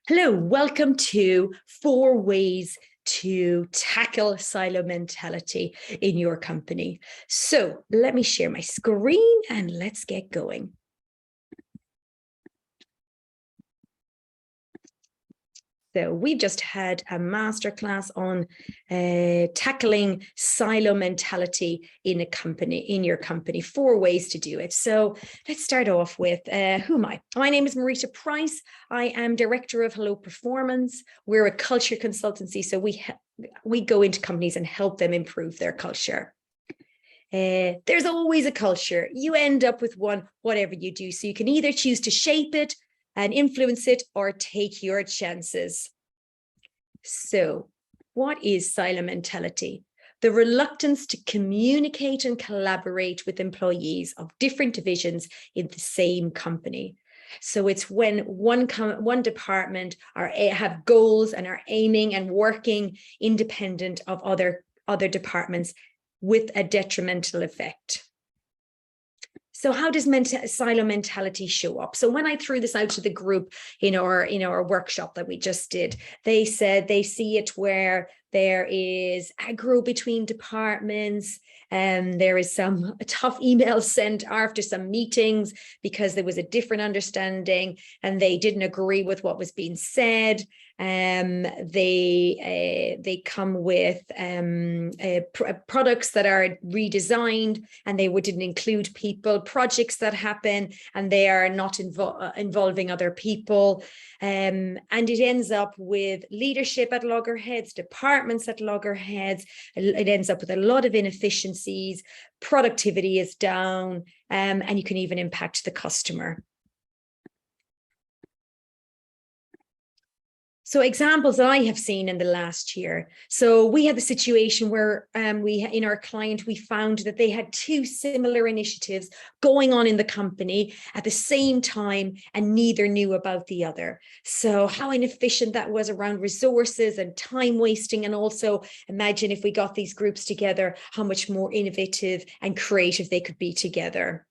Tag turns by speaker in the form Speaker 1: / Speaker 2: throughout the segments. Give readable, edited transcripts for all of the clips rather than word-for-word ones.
Speaker 1: Hello, welcome to 4 ways to tackle silo mentality in your company. So let me share my screen and let's get going. So we've just had a masterclass on tackling silo mentality in a company, in your company, 4 ways to do it. So let's start off with who am I? My name is Marita Price. I am director of Hello Performance. We're a culture consultancy, so we go into companies and help them improve their culture. There's always a culture. You end up with one, whatever you do. So you can either choose to shape it and influence it or take your chances. So what is silo mentality? The reluctance to communicate and collaborate with employees of different divisions in the same company. So it's when one department have goals and are aiming and working independent of other departments with a detrimental effect. So how does silo mentality show up? So when I threw this out to the group in our workshop that we just did, they said they see it where there is aggro between departments, and there is some tough emails sent after some meetings because there was a different understanding and they didn't agree with what was being said. They come with products that are redesigned and they didn't include people, projects that happen and they are not involving other people. And it ends up with leadership at loggerheads, departments at loggerheads. It ends up with a lot of inefficiencies, productivity is down, and you can even impact the customer. So examples that I have seen in the last year. So we had the situation where in our client, we found that they had 2 similar initiatives going on in the company at the same time, and neither knew about the other. So how inefficient that was around resources and time wasting. And also imagine if we got these groups together, how much more innovative and creative they could be together.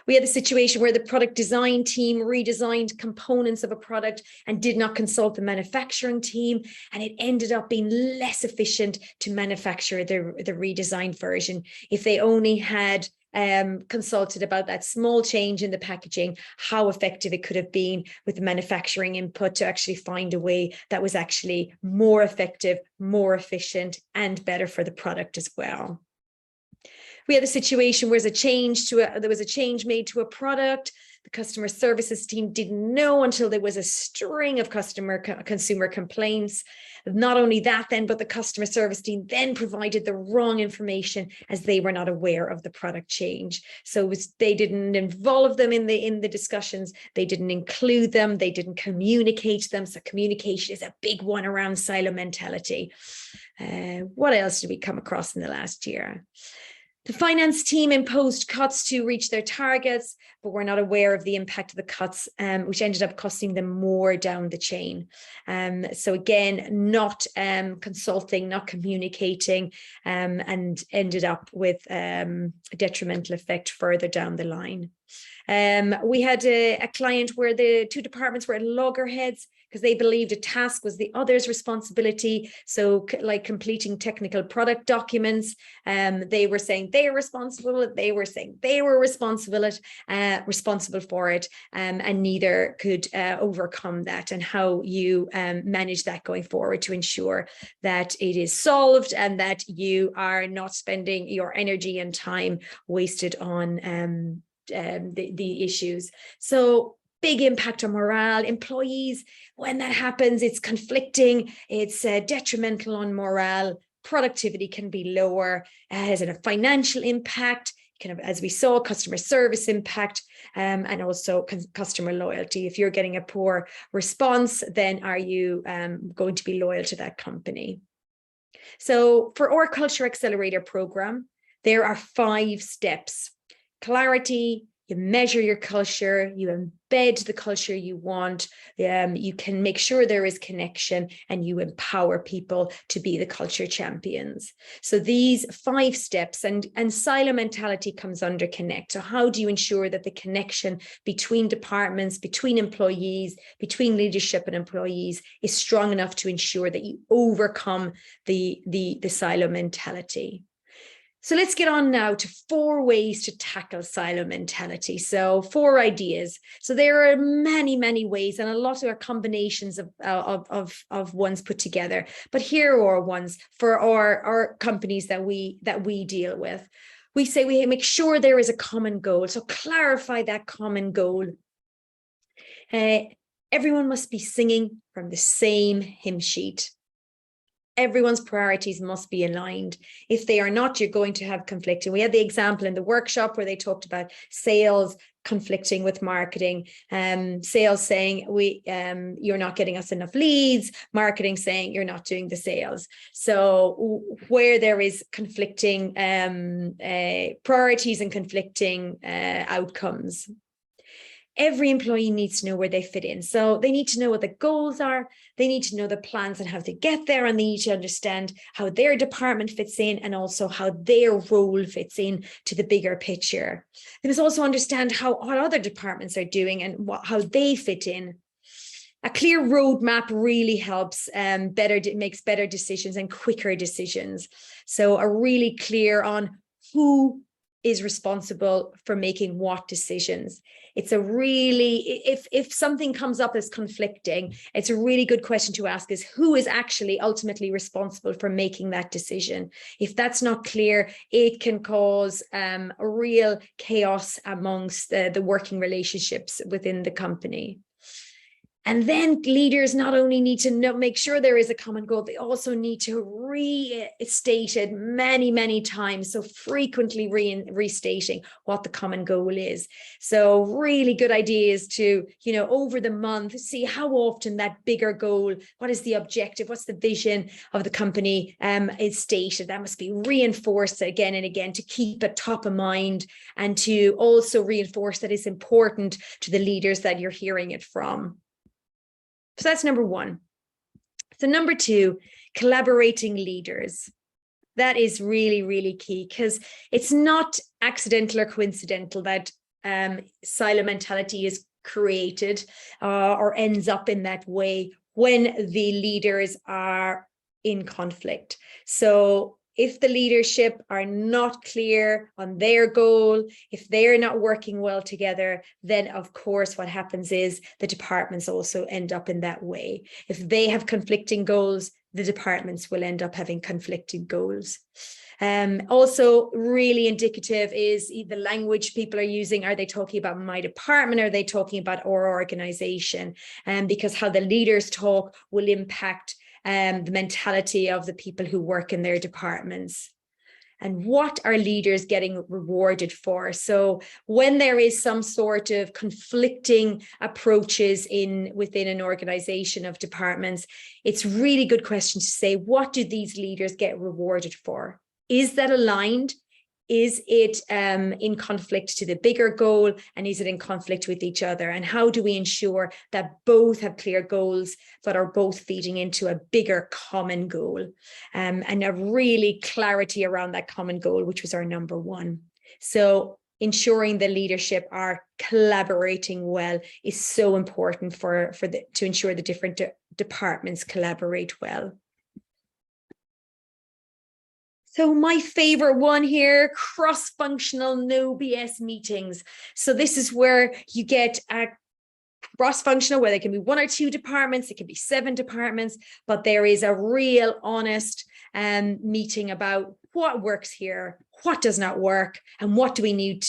Speaker 1: We had a situation where the product design team redesigned components of a product and did not consult the manufacturing team, and it ended up being less efficient to manufacture the redesigned version. If they only had consulted about that small change in the packaging, how effective it could have been with the manufacturing input to actually find a way that was actually more effective, more efficient, and better for the product as well. We had a situation where there was a change made to a product. The customer services team didn't know until there was a string of consumer complaints. Not only that then, but the customer service team then provided the wrong information as they were not aware of the product change. So they didn't involve them in the discussions. They didn't include them. They didn't communicate them. So communication is a big one around silo mentality. What else did we come across in the last year? The finance team imposed cuts to reach their targets, but were not aware of the impact of the cuts, which ended up costing them more down the chain. So again, not consulting, not communicating, and ended up with a detrimental effect further down the line. We had a client where the 2 departments were at loggerheads because they believed a task was the other's responsibility. So like completing technical product documents, they were saying they were responsible, they were saying they were responsible for it, and neither could overcome that, and how you manage that going forward to ensure that it is solved and that you are not spending your energy and time wasted on the issues. So big impact on morale. Employees, when that happens, it's conflicting, it's detrimental on morale. Productivity can be lower, has a financial impact, kind of, as we saw, customer service impact, and also customer loyalty. If you're getting a poor response, then are you going to be loyal to that company? So for our Culture Accelerator program, there are 5 steps: clarity, you measure your culture, you embed the culture you want, you can make sure there is connection, and you empower people to be the culture champions. So these 5 steps, and silo mentality comes under connect. So how do you ensure that the connection between departments, between employees, between leadership and employees is strong enough to ensure that you overcome the silo mentality? So let's get on now to 4 ways to tackle silo mentality. So 4 ideas. So there are many, many ways, and a lot of combinations of ones put together. But here are ones for our companies that we deal with. We say we make sure there is a common goal. So clarify that common goal. Everyone must be singing from the same hymn sheet. Everyone's priorities must be aligned. If they are not, you're going to have conflicting. We had the example in the workshop where they talked about sales conflicting with marketing, sales saying you're not getting us enough leads, marketing saying you're not doing the sales. So where there is conflicting priorities and conflicting outcomes, every employee needs to know where they fit in. So they need to know what the goals are. They need to know the plans and how to get there. And they need to understand how their department fits in, and also how their role fits in to the bigger picture. They must also understand what other departments are doing and how they fit in. A clear roadmap really helps, makes better decisions and quicker decisions. So a really clear on who is responsible for making what decisions. It's a really, if something comes up as conflicting, it's a really good question to ask is who is actually ultimately responsible for making that decision? If that's not clear, it can cause a real chaos amongst the working relationships within the company. And then leaders not only need to make sure there is a common goal, they also need to restate it many, many times. So frequently restating what the common goal is. So really good idea is to, over the month, see how often that bigger goal, what is the objective, what's the vision of the company is stated. That must be reinforced again and again to keep it top of mind, and to also reinforce that it's important to the leaders that you're hearing it from. So that's number 1. So number 2, collaborating leaders. That is really, really key, because it's not accidental or coincidental that silo mentality is created or ends up in that way when the leaders are in conflict. So if the leadership are not clear on their goal, if they're not working well together, then of course what happens is the departments also end up in that way. If they have conflicting goals, the departments will end up having conflicting goals. Also really indicative is the language people are using. Are they talking about my department? Or are they talking about our organization? Because how the leaders talk will impact the mentality of the people who work in their departments. And what are leaders getting rewarded for? So when there is some sort of conflicting approaches within an organization of departments, it's really good question to say, what do these leaders get rewarded for? Is that aligned? Is it in conflict to the bigger goal, and is it in conflict with each other? And how do we ensure that both have clear goals but are both feeding into a bigger common goal, and a really clarity around that common goal, which was our number 1. So ensuring the leadership are collaborating well is so important to ensure the different departments collaborate well. So my favorite one here, cross-functional no BS meetings. So this is where you get a cross-functional, where there can be 1 or 2 departments, it can be 7 departments, but there is a real honest meeting about what works here, what does not work, and what do we need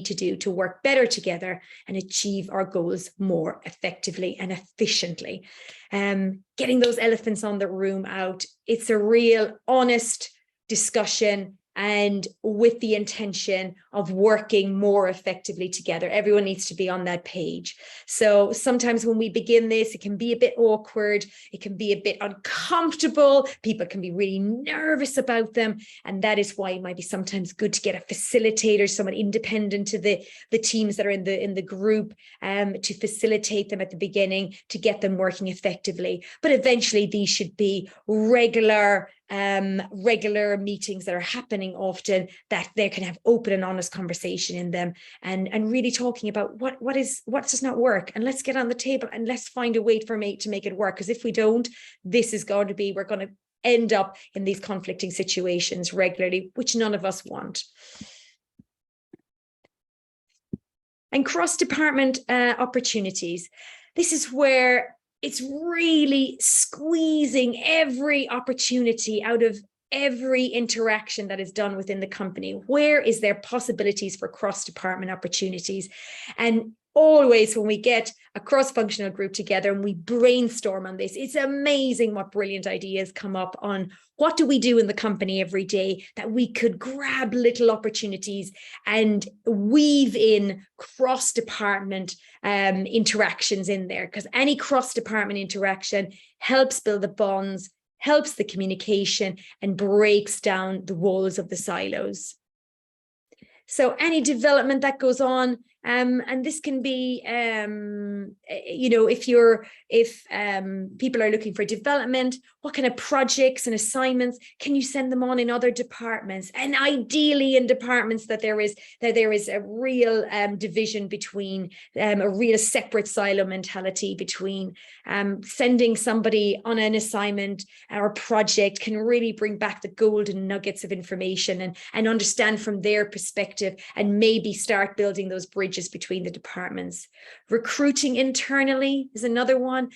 Speaker 1: to do to work better together and achieve our goals more effectively and efficiently. Getting those elephants on the room out. It's a real honest discussion and with the intention of working more effectively together. Everyone needs to be on that page. So sometimes when we begin this, it can be a bit awkward. It can be a bit uncomfortable. People can be really nervous about them. And that is why it might be sometimes good to get a facilitator, someone independent to the teams that are in the group, to facilitate them at the beginning, to get them working effectively. But eventually these should be regular meetings that are happening often, that they can have open and honest conversation in them, and really talking about what does not work, and let's get on the table and let's find a way to make it work. Because if we don't, we're going to end up in these conflicting situations regularly, which none of us want. And cross-department opportunities. This is where it's really squeezing every opportunity out of every interaction that is done within the company. Where is there possibilities for cross-department opportunities? And always when we get a cross-functional group together and we brainstorm on this, it's amazing what brilliant ideas come up on what do we do in the company every day that we could grab little opportunities and weave in cross-department interactions in there, because any cross-department interaction helps build the bonds, helps the communication, and breaks down the walls of the silos. So any development that goes on, and this can be, if people are looking for development, what kind of projects and assignments can you send them on in other departments? And ideally in departments that there is a real division between, a real separate silo mentality between. Sending somebody on an assignment or project can really bring back the golden nuggets of information and understand from their perspective, and maybe start building those bridges between the departments. Recruiting internally is another one.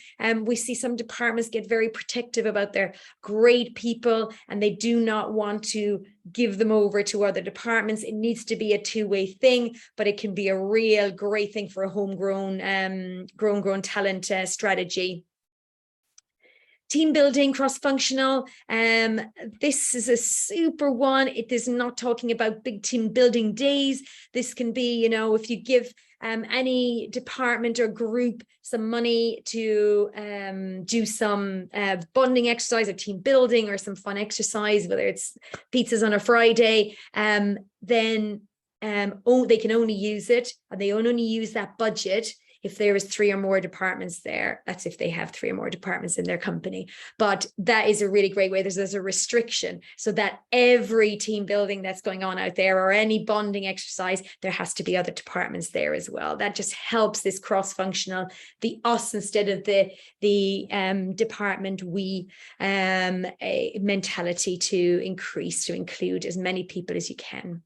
Speaker 1: We see some departments get very protective about their great people, and they do not want to give them over to other departments. It needs to be a two-way thing, but it can be a real great thing for a homegrown, grown talent strategy. Team building, cross-functional. This is a super one. It is not talking about big team building days. This can be, if you give any department or group some money to do some bonding exercise or team building or some fun exercise, whether it's pizzas on a Friday, then they can only use it, and they only use that budget if there is 3 or more departments there. That's if they have 3 or more departments in their company. But that is a really great way. There's a restriction, so that every team building that's going on out there, or any bonding exercise, there has to be other departments there as well. That just helps this cross-functional, the us instead of the department we mentality to include as many people as you can.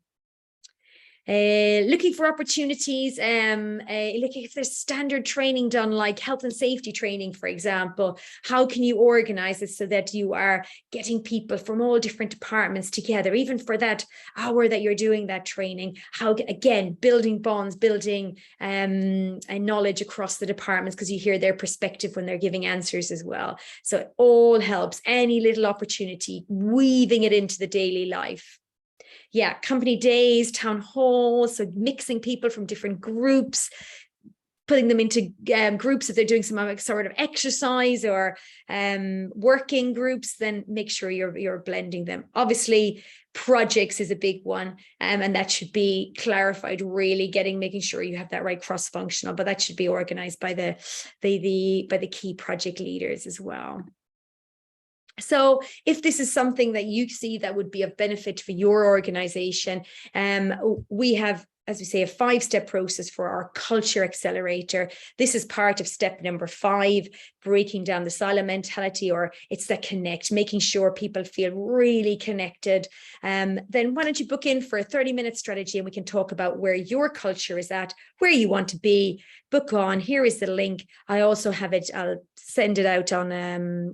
Speaker 1: Looking for opportunities, looking if there's standard training done, like health and safety training, for example. How can you organize it so that you are getting people from all different departments together, even for that hour that you're doing that training? How, again, building bonds, building knowledge across the departments, because you hear their perspective when they're giving answers as well. So it all helps. Any little opportunity, weaving it into the daily life. Yeah, company days, town halls, so mixing people from different groups, putting them into groups. If they're doing some sort of exercise or working groups, then make sure you're blending them. Obviously, projects is a big one, and that should be clarified, really making sure you have that right cross-functional, but that should be organized by the key project leaders as well. So if this is something that you see that would be of benefit for your organization, we have, as we say, a 5-step process for our culture accelerator. This is part of step number 5, breaking down the silo mentality, or it's the connect, making sure people feel really connected. Then why don't you book in for a 30-minute strategy, and we can talk about where your culture is at, where you want to be. Book on. Here is the link. I also have it. I'll send it out on the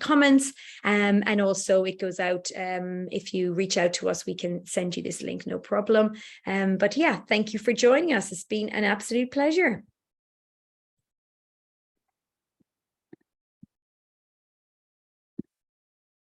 Speaker 1: comments, and also it goes out. If you reach out to us, we can send you this link, no problem. But yeah, thank you for joining us. It's been an absolute pleasure.